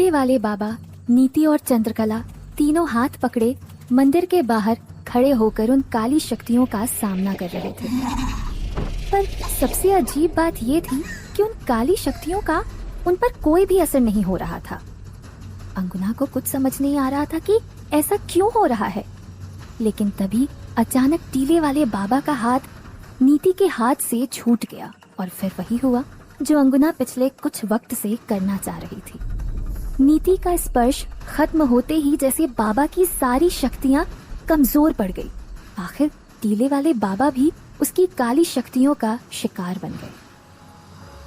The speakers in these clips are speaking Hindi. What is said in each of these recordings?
टीले वाले बाबा, नीति और चंद्रकला तीनों हाथ पकड़े मंदिर के बाहर खड़े होकर उन काली शक्तियों का सामना कर रहे थे। पर सबसे अजीब बात ये थी कि उन काली शक्तियों का उन पर कोई भी असर नहीं हो रहा था। अंगुना को कुछ समझ नहीं आ रहा था कि ऐसा क्यों हो रहा है। लेकिन तभी अचानक टीले वाले बाबा का हाथ नीति के हाथ से छूट गया और फिर वही हुआ जो अंगुना पिछले कुछ वक्त से करना चाह रही थी। नीति का स्पर्श खत्म होते ही जैसे बाबा की सारी शक्तियां कमजोर पड़ गई। आखिर टीले वाले बाबा भी उसकी काली शक्तियों का शिकार बन गए।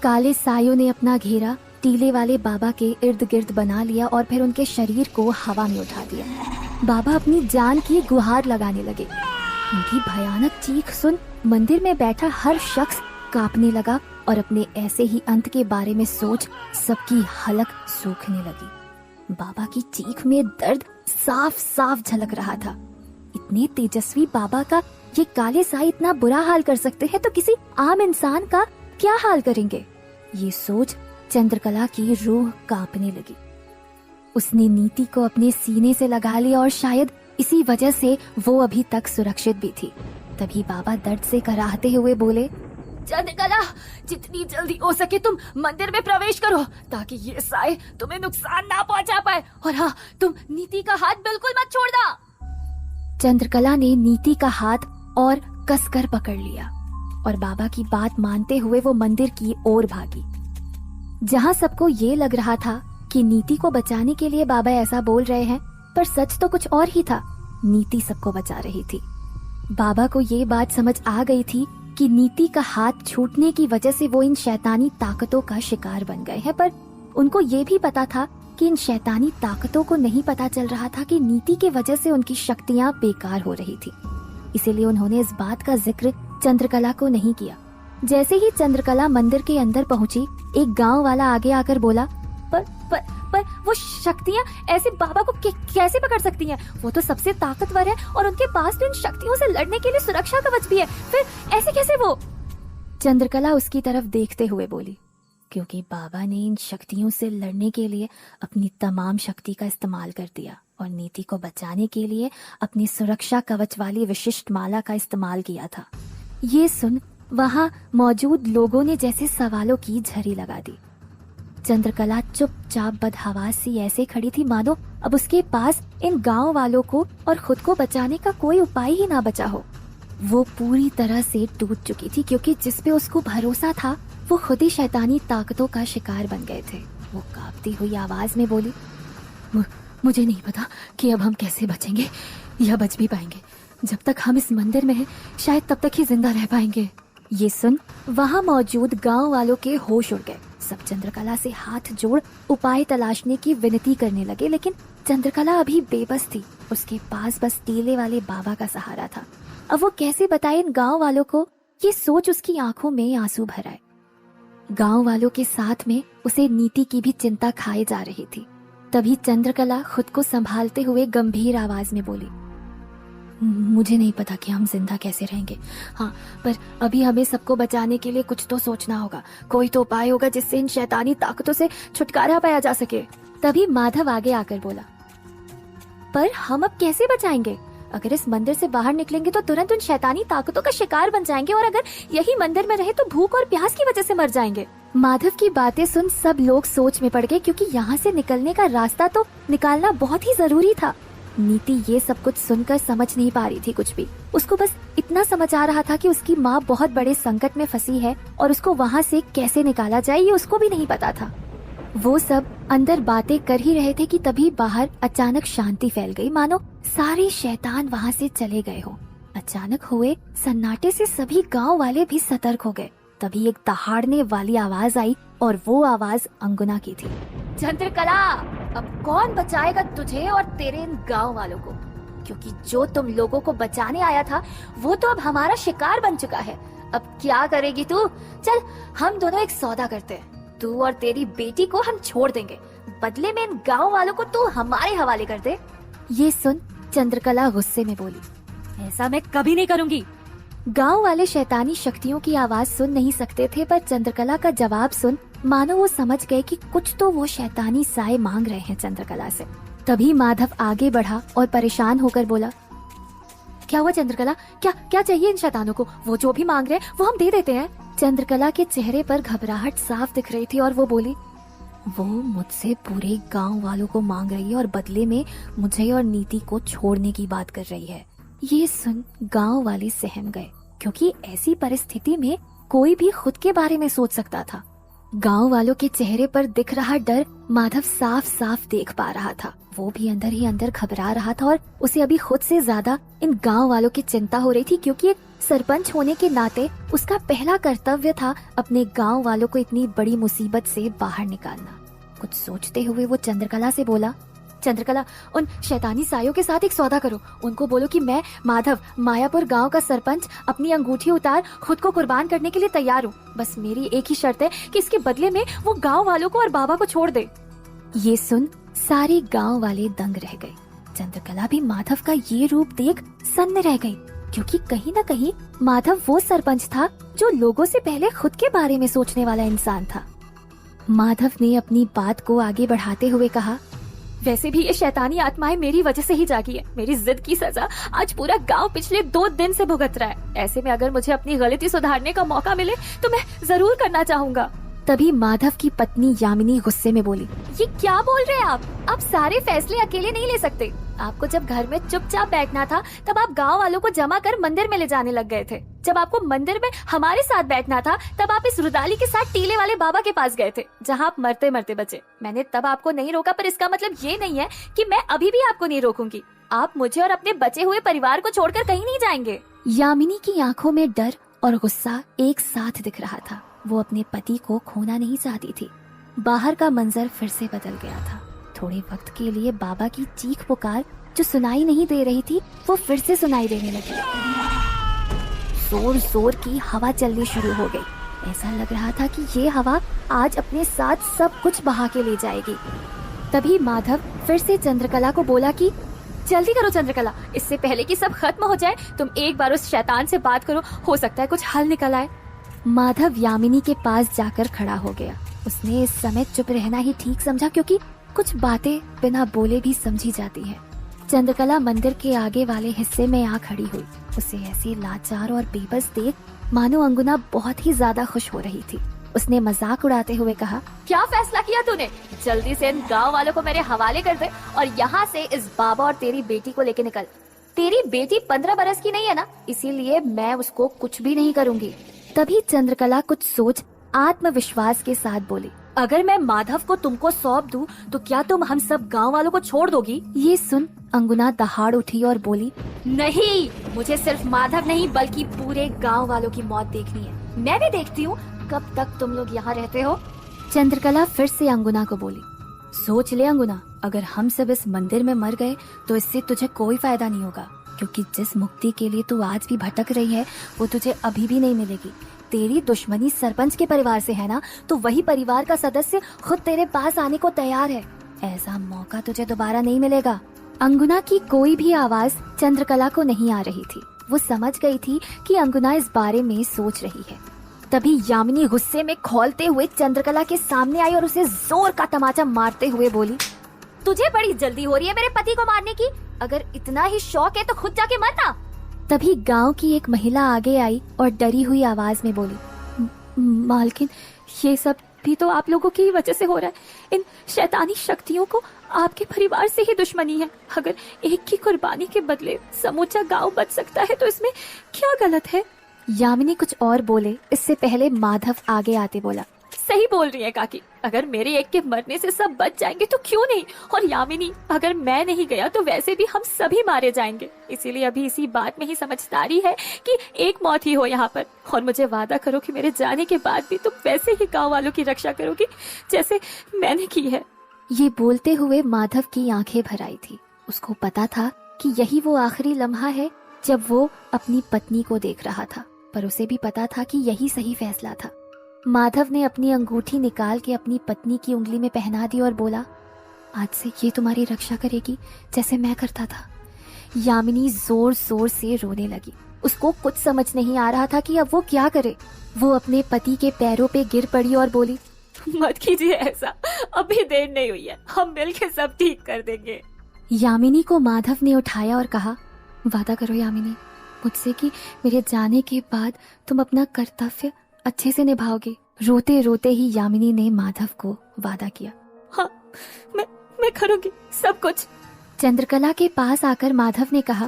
काले सायों ने अपना घेरा टीले वाले बाबा के इर्द गिर्द बना लिया और फिर उनके शरीर को हवा में उठा दिया। बाबा अपनी जान की गुहार लगाने लगे। उनकी भयानक चीख सुन मंदिर में बैठा हर शख्स कांपने लगा और अपने ऐसे ही अंत के बारे में सोच सबकी हलक सूखने लगी। बाबा की चीख में दर्द साफ साफ झलक रहा था। इतने तेजस्वी बाबा का ये काले साई इतना बुरा हाल कर सकते हैं तो किसी आम इंसान का क्या हाल करेंगे। ये सोच चंद्रकला की रूह कांपने लगी। उसने नीति को अपने सीने से लगा लिया और शायद इसी वजह से वो अभी तक सुरक्षित भी थी। तभी बाबा दर्द से कराहते हुए बोले, चंद्रकला, जितनी जल्दी हो सके तुम मंदिर में प्रवेश करो ताकि ये साए तुम्हें नुकसान ना पहुंचा पाए। और हाँ, तुम नीति का हाथ बिल्कुल मत छोड़ना। चंद्रकला ने नीति का हाथ और कसकर पकड़ लिया और बाबा की बात मानते हुए वो मंदिर की ओर भागी, जहाँ सबको ये लग रहा था कि नीति को बचाने के लिए बाबा ऐसा बोल रहे हैं, पर सच तो कुछ और ही था। नीति सबको बचा रही थी। बाबा को ये बात समझ आ गई थी कि नीति का हाथ छूटने की वजह से वो इन शैतानी ताकतों का शिकार बन गए हैं, पर उनको ये भी पता था कि इन शैतानी ताकतों को नहीं पता चल रहा था कि नीति की वजह से उनकी शक्तियाँ बेकार हो रही थी। इसीलिए उन्होंने इस बात का जिक्र चंद्रकला को नहीं किया। जैसे ही चंद्रकला मंदिर के अंदर पहुंची, एक गांव वाला आगे आकर बोला, पर वो शक्तियाँ ऐसे बाबा को कैसे पकड़ सकती हैं? वो तो सबसे ताकतवर है और उनके पास तो इन शक्तियों से लड़ने के लिए सुरक्षा कवच भी है। फिर ऐसे कैसे वो? चंद्रकला उसकी तरफ देखते हुए बोली, क्योंकि बाबा ने इन शक्तियों से लड़ने के लिए अपनी तमाम शक्ति का इस्तेमाल कर दिया और नीति को बचाने के लिए अपनी सुरक्षा कवच वाली विशिष्ट माला का इस्तेमाल किया था। ये सुन वहाँ मौजूद लोगों ने जैसे सवालों की झड़ी लगा दी। चंद्रकला चुपचाप बदहवास सी ऐसे खड़ी थी मानो अब उसके पास इन गांव वालों को और खुद को बचाने का कोई उपाय ही ना बचा हो। वो पूरी तरह से टूट चुकी थी, क्योंकि जिस पे उसको भरोसा था वो खुद ही शैतानी ताकतों का शिकार बन गए थे। वो कांपती हुई आवाज में बोली, मुझे नहीं पता कि अब हम कैसे बचेंगे या बच भी पाएंगे। जब तक हम इस मंदिर में हैं, शायद तब तक ही जिंदा रह पाएंगे। ये सुन वहाँ मौजूद गांव वालों के होश उड़ गए। सब चंद्रकला से हाथ जोड़ उपाय तलाशने की विनती करने लगे, लेकिन चंद्रकला अभी बेबस थी। उसके पास बस टीले वाले बाबा का सहारा था। अब वो कैसे बताए इन गांव वालों को? ये सोच उसकी आंखों में आंसू भर आए। गांव वालों के साथ में उसे नीति की भी चिंता खाए जा रही थी। तभी चंद्रकला खुद को संभालते हुए गंभीर आवाज में बोली, मुझे नहीं पता कि हम जिंदा कैसे रहेंगे। हाँ, पर अभी हमें सबको बचाने के लिए कुछ तो सोचना होगा। कोई तो उपाय होगा जिससे इन शैतानी ताकतों से छुटकारा पाया जा सके। तभी माधव आगे आकर बोला, पर हम अब कैसे बचाएंगे? अगर इस मंदिर से बाहर निकलेंगे तो तुरंत उन शैतानी ताकतों का शिकार बन जाएंगे, और अगर यही मंदिर में रहे तो भूख और प्यास की वजह से मर जाएंगे। माधव की बातें सुन सब लोग सोच में पड़ गए, क्योंकि यहाँ से निकलने का रास्ता तो निकालना बहुत ही जरूरी था। नीति ये सब कुछ सुनकर समझ नहीं पा रही थी कुछ भी। उसको बस इतना समझ आ रहा था कि उसकी माँ बहुत बड़े संकट में फंसी है और उसको वहाँ से कैसे निकाला जाए ये उसको भी नहीं पता था। वो सब अंदर बातें कर ही रहे थे कि तभी बाहर अचानक शांति फैल गई, मानो सारे शैतान वहाँ से चले गए हो। अचानक हुए सन्नाटे से सभी गांव वाले भी सतर्क हो गए। तभी एक दहाड़ने वाली आवाज आई और वो आवाज अंगुना की थी। चंद्रकला, अब कौन बचाएगा तुझे और तेरे इन गांव वालों को? क्योंकि जो तुम लोगों को बचाने आया था वो तो अब हमारा शिकार बन चुका है। अब क्या करेगी तू? चल, हम दोनों एक सौदा करते हैं। तू और तेरी बेटी को हम छोड़ देंगे, बदले में इन गांव वालों को तू हमारे हवाले कर दे। ये सुन चंद्रकला गुस्से में बोली, ऐसा मैं कभी नहीं करूंगी। गांव वाले शैतानी शक्तियों की आवाज सुन नहीं सकते थे, पर चंद्रकला का जवाब सुन मानो वो समझ गए कि कुछ तो वो शैतानी साए मांग रहे हैं चंद्रकला से। तभी माधव आगे बढ़ा और परेशान होकर बोला, क्या हुआ चंद्रकला? क्या क्या चाहिए इन शैतानों को? वो जो भी मांग रहे हैं वो हम दे देते हैं। चंद्रकला के चेहरे पर घबराहट साफ दिख रही थी और वो बोली, वो मुझसे पूरे गांव वालों को मांग रही है और बदले में मुझे और नीति को छोड़ने की बात कर रही है। ये सुन गांव वाले सहम गए, क्योंकि ऐसी परिस्थिति में कोई भी खुद के बारे में सोच सकता था। गांव वालों के चेहरे पर दिख रहा डर माधव साफ साफ देख पा रहा था। वो भी अंदर ही अंदर घबरा रहा था और उसे अभी खुद से ज्यादा इन गांव वालों की चिंता हो रही थी, क्योंकि एक सरपंच होने के नाते उसका पहला कर्तव्य था अपने गांव वालों को इतनी बड़ी मुसीबत से बाहर निकालना। कुछ सोचते हुए वो चंद्रकला से बोला, चंद्रकला, उन शैतानी सायों के साथ एक सौदा करो। उनको बोलो कि मैं माधव, मायापुर गांव का सरपंच, अपनी अंगूठी उतार खुद को कुर्बान करने के लिए तैयार हूँ। बस मेरी एक ही शर्त है कि इसके बदले में वो गांव वालों को और बाबा को छोड़ दे। ये सुन सारे गांव वाले दंग रह गए। चंद्रकला भी माधव का ये रूप देख सन्न रह गई, क्योंकि कहीं न कहीं माधव वो सरपंच था जो लोगों से पहले खुद के बारे में सोचने वाला इंसान था। माधव ने अपनी बात को आगे बढ़ाते हुए कहा, वैसे भी ये शैतानी आत्माएं मेरी वजह से ही जागी है। मेरी जिद की सजा आज पूरा गांव पिछले 2 दिन से भुगत रहा है। ऐसे में अगर मुझे अपनी गलती सुधारने का मौका मिले तो मैं जरूर करना चाहूंगा। तभी माधव की पत्नी यामिनी गुस्से में बोली, ये क्या बोल रहे हैं आप सारे फैसले अकेले नहीं ले सकते। आपको जब घर में चुपचाप बैठना था तब आप गांव वालों को जमा कर मंदिर में ले जाने लग गए थे। जब आपको मंदिर में हमारे साथ बैठना था तब आप इस रुदाली के साथ टीले वाले बाबा के पास गए थे, जहां आप मरते मरते बचे। मैंने तब आपको नहीं रोका, पर इसका मतलब ये नहीं है कि मैं अभी भी आपको नहीं रोकूंगी। आप मुझे और अपने बचे हुए परिवार को छोड़कर कहीं नहीं जाएंगे। यामिनी की आंखों में डर और गुस्सा एक साथ दिख रहा था। वो अपने पति को खोना नहीं चाहती थी। बाहर का मंजर फिर से बदल गया था। थोड़े वक्त के लिए बाबा की चीख पुकार जो सुनाई नहीं दे रही थी वो फिर से सुनाई देने लगी। जोर जोर की हवा चलनी शुरू हो गई। ऐसा लग रहा था कि ये हवा आज अपने साथ सब कुछ बहा के ले जाएगी। तभी माधव फिर से चंद्रकला को बोला कि जल्दी करो चंद्रकला, इससे पहले कि सब खत्म हो जाए तुम एक बार उस शैतान से बात करो, हो सकता है कुछ हल निकल आए। माधव यामिनी के पास जाकर खड़ा हो गया। उसने इस समय चुप रहना ही ठीक समझा, क्योंकि कुछ बातें बिना बोले भी समझी जाती है। चंद्रकला मंदिर के आगे वाले हिस्से में आ खड़ी हुई। उसे ऐसे लाचार और बेबस देख मानो अंगुना बहुत ही ज्यादा खुश हो रही थी। उसने मजाक उड़ाते हुए कहा, क्या फैसला किया तूने? जल्दी से इन गांव वालों को मेरे हवाले कर दे और यहाँ से इस बाबा और तेरी बेटी को लेके निकल। तेरी बेटी 15 बरस की नहीं है ना, इसीलिए मैं उसको कुछ भी नहीं करूँगी। तभी चंद्रकला कुछ सोच आत्मविश्वास के साथ बोली, अगर मैं माधव को तुमको सौंप दूं तो क्या तुम हम सब गांव वालों को छोड़ दोगी? ये सुन अंगुना दहाड़ उठी और बोली, नहीं, मुझे सिर्फ माधव नहीं बल्कि पूरे गांव वालों की मौत देखनी है। मैं भी देखती हूँ कब तक तुम लोग यहाँ रहते हो। चंद्रकला फिर से अंगुना को बोली, सोच ले अंगुना, अगर हम सब इस मंदिर में मर गए तो इससे तुझे कोई फायदा नहीं होगा, क्योंकि जिस मुक्ति के लिए तू आज भी भटक रही है वो तुझे अभी भी नहीं मिलेगी। तेरी दुश्मनी सरपंच के परिवार से है ना, तो वही परिवार का सदस्य खुद तेरे पास आने को तैयार है। ऐसा मौका तुझे दोबारा नहीं मिलेगा। अंगुना की कोई भी आवाज चंद्रकला को नहीं आ रही थी। वो समझ गई थी कि अंगुना इस बारे में सोच रही है। तभी यामिनी गुस्से में खौलते हुए चंद्रकला के सामने आई और उसे जोर का तमाचा मारते हुए बोली, तुझे बड़ी जल्दी हो रही है मेरे पति को मारने की। अगर इतना ही शौक है तो खुद जाके मरना। तभी गांव की एक महिला आगे आई और डरी हुई आवाज में बोली, मालकिन, ये सब भी तो आप लोगों की वजह से हो रहा है। इन शैतानी शक्तियों को आपके परिवार से ही दुश्मनी है। अगर एक की कुर्बानी के बदले समूचा गांव बच सकता है तो इसमें क्या गलत है? यामिनी कुछ और बोले इससे पहले माधव आगे आते बोला, सही बोल रही है काकी, अगर मेरे एक के मरने से सब बच जाएंगे तो क्यों नहीं। और यामिनी, अगर मैं नहीं गया तो वैसे भी हम सभी मारे जाएंगे। इसीलिए अभी इसी बात में ही समझदारी है कि एक मौत ही हो यहाँ पर। और मुझे वादा करो कि मेरे जाने के बाद भी तुम वैसे ही गांव वालों की रक्षा करोगी जैसे मैंने की है। ये बोलते हुए माधव की आंखें भर आई थी। उसको पता था कि यही वो आखिरी लम्हा है जब वो अपनी पत्नी को देख रहा था, पर उसे भी पता था कि यही सही फैसला था। माधव ने अपनी अंगूठी निकाल के अपनी पत्नी की उंगली में पहना दी और बोला, आज से ये तुम्हारी रक्षा करेगी जैसे मैं करता था। यामिनी जोर जोर से रोने लगी। उसको कुछ समझ नहीं आ रहा था कि अब वो क्या करे। वो अपने पति के पैरों पे गिर पड़ी और बोली, मत कीजिए ऐसा, अभी देर नहीं हुई है, हम मिलके सब ठीक कर देंगे। यामिनी को माधव ने उठाया और कहा, वादा करो यामिनी मुझसे कि मेरे जाने के बाद तुम अपना कर्तव्य अच्छे से निभाओगे। रोते रोते ही यामिनी ने माधव को वादा किया। हाँ, मैं करूंगी सब कुछ। चंद्रकला के पास आकर माधव ने कहा,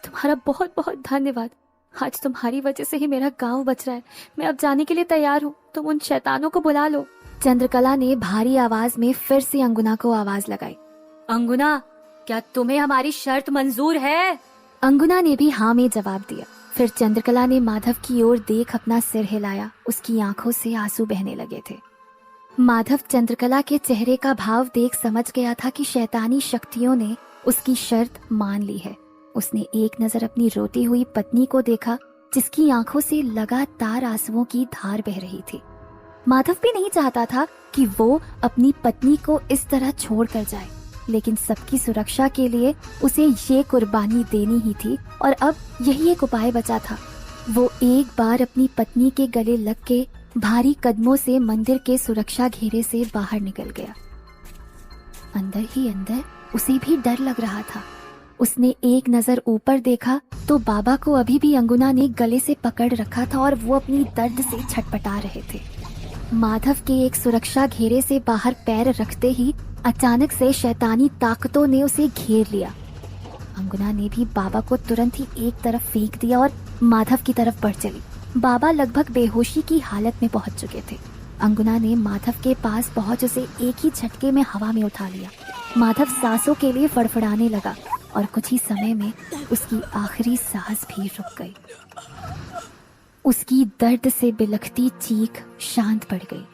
तुम्हारा बहुत बहुत धन्यवाद, आज तुम्हारी वजह से ही मेरा गांव बच रहा है। मैं अब जाने के लिए तैयार हूँ, तुम उन शैतानों को बुला लो। चंद्रकला ने भारी आवाज में फिर से अंगुना को आवाज लगाई। अंगुना, क्या तुम्हें हमारी शर्त मंजूर है? अंगुना ने भी हाँ में जवाब दिया। फिर चंद्रकला ने माधव की ओर देख अपना सिर हिलाया। उसकी आंखों से आंसू बहने लगे थे। माधव चंद्रकला के चेहरे का भाव देख समझ गया था कि शैतानी शक्तियों ने उसकी शर्त मान ली है। उसने एक नजर अपनी रोती हुई पत्नी को देखा, जिसकी आंखों से लगातार आंसुओं की धार बह रही थी। माधव भी नहीं चाहता था कि वो अपनी पत्नी को इस तरह छोड़ कर जाए, लेकिन सबकी सुरक्षा के लिए उसे ये कुर्बानी देनी ही थी और अब यही एक उपाय बचा था। वो एक बार अपनी पत्नी के गले लग के भारी कदमों से मंदिर के सुरक्षा घेरे से बाहर निकल गया। अंदर ही अंदर उसे भी डर लग रहा था। उसने एक नजर ऊपर देखा तो बाबा को अभी भी अंगुना ने गले से पकड़ रखा था और वो अपनी दर्द से छटपटा रहे थे। माधव के एक सुरक्षा घेरे से बाहर पैर रखते ही अचानक से शैतानी ताकतों ने उसे घेर लिया। अंगुना ने भी बाबा को तुरंत ही एक तरफ फेंक दिया और माधव की तरफ बढ़ चली। बाबा लगभग बेहोशी की हालत में पहुंच चुके थे। अंगुना ने माधव के पास पहुंच उसे एक ही झटके में हवा में उठा लिया। माधव सांसों के लिए फड़फड़ाने लगा और कुछ ही समय में उसकी आखिरी सांस भी रुक गई। उसकी दर्द से बिलखती चीख शांत पड़ गई।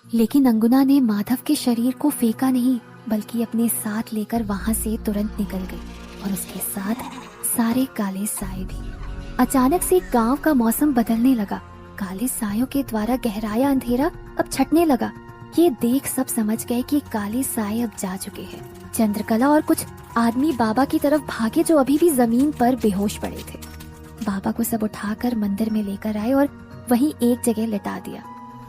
लेकिन अंगुना ने माधव के शरीर को फेंका नहीं, बल्कि अपने साथ लेकर वहां से तुरंत निकल गई और उसके साथ सारे काले साए भी। अचानक से गांव का मौसम बदलने लगा। काले सायों के द्वारा गहराया अंधेरा अब छटने लगा। ये देख सब समझ गए कि काले साए अब जा चुके हैं। चंद्रकला और कुछ आदमी बाबा की तरफ भागे जो अभी भी जमीन पर बेहोश पड़े थे। बाबा को सब उठाकर मंदिर में लेकर आए और वहीं एक जगह लिटा दिया।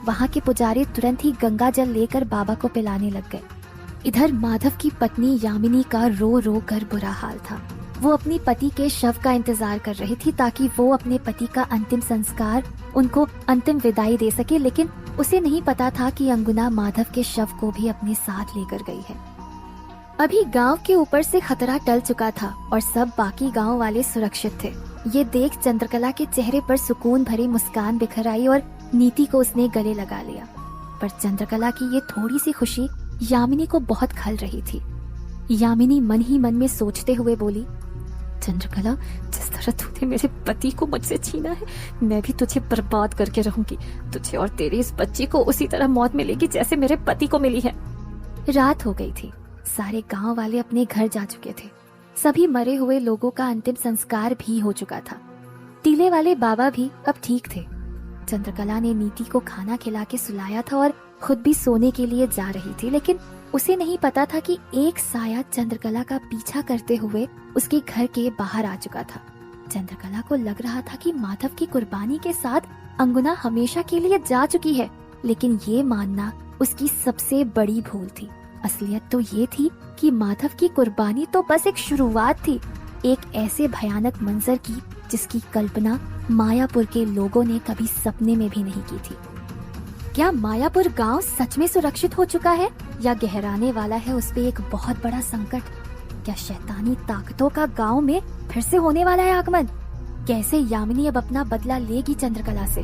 वहाँ के पुजारी तुरंत ही गंगा जल लेकर बाबा को पिलाने लग गए। इधर माधव की पत्नी यामिनी का रो रो कर बुरा हाल था। वो अपनी पति के शव का इंतजार कर रही थी ताकि वो अपने पति का अंतिम संस्कार, उनको अंतिम विदाई दे सके, लेकिन उसे नहीं पता था कि अंगुना माधव के शव को भी अपने साथ लेकर गई है। अभी गांव के ऊपर से खतरा टल चुका था और सब बाकी गांव वाले सुरक्षित थे। ये देख चंद्रकला के चेहरे पर सुकून भरी मुस्कान बिखर आई और नीति को उसने गले लगा लिया। पर चंद्रकला की ये थोड़ी सी खुशी यामिनी को बहुत खल रही थी। यामिनी मन ही मन में सोचते हुए बोली, चंद्रकला, जिस तरह तूने मेरे पति को मुझसे छीना है, मैं भी तुझे बर्बाद करके रहूंगी। तुझे और तेरी इस बच्ची को उसी तरह मौत मिलेगी जैसे मेरे पति को मिली है। रात हो गई थी। सारे गांव वाले अपने घर जा चुके थे। सभी मरे हुए लोगों का अंतिम संस्कार भी हो चुका था। टीले वाले बाबा भी अब ठीक थे। चंद्रकला ने नीति को खाना खिला के सुलाया था और खुद भी सोने के लिए जा रही थी, लेकिन उसे नहीं पता था कि एक साया चंद्रकला का पीछा करते हुए उसके घर के बाहर आ चुका था। चंद्रकला को लग रहा था कि माधव की कुर्बानी के साथ अंगुना हमेशा के लिए जा चुकी है, लेकिन ये मानना उसकी सबसे बड़ी भूल थी। असलियत तो ये थी कि माधव की कुर्बानी तो बस एक शुरुआत थी, एक ऐसे भयानक मंजर की जिसकी कल्पना मायापुर के लोगों ने कभी सपने में भी नहीं की थी। क्या मायापुर गांव सच में सुरक्षित हो चुका है या गहराने वाला है उस पे एक बहुत बड़ा संकट? क्या शैतानी ताकतों का गांव में फिर से होने वाला है आगमन? कैसे यामिनी अब अपना बदला लेगी चंद्रकला से?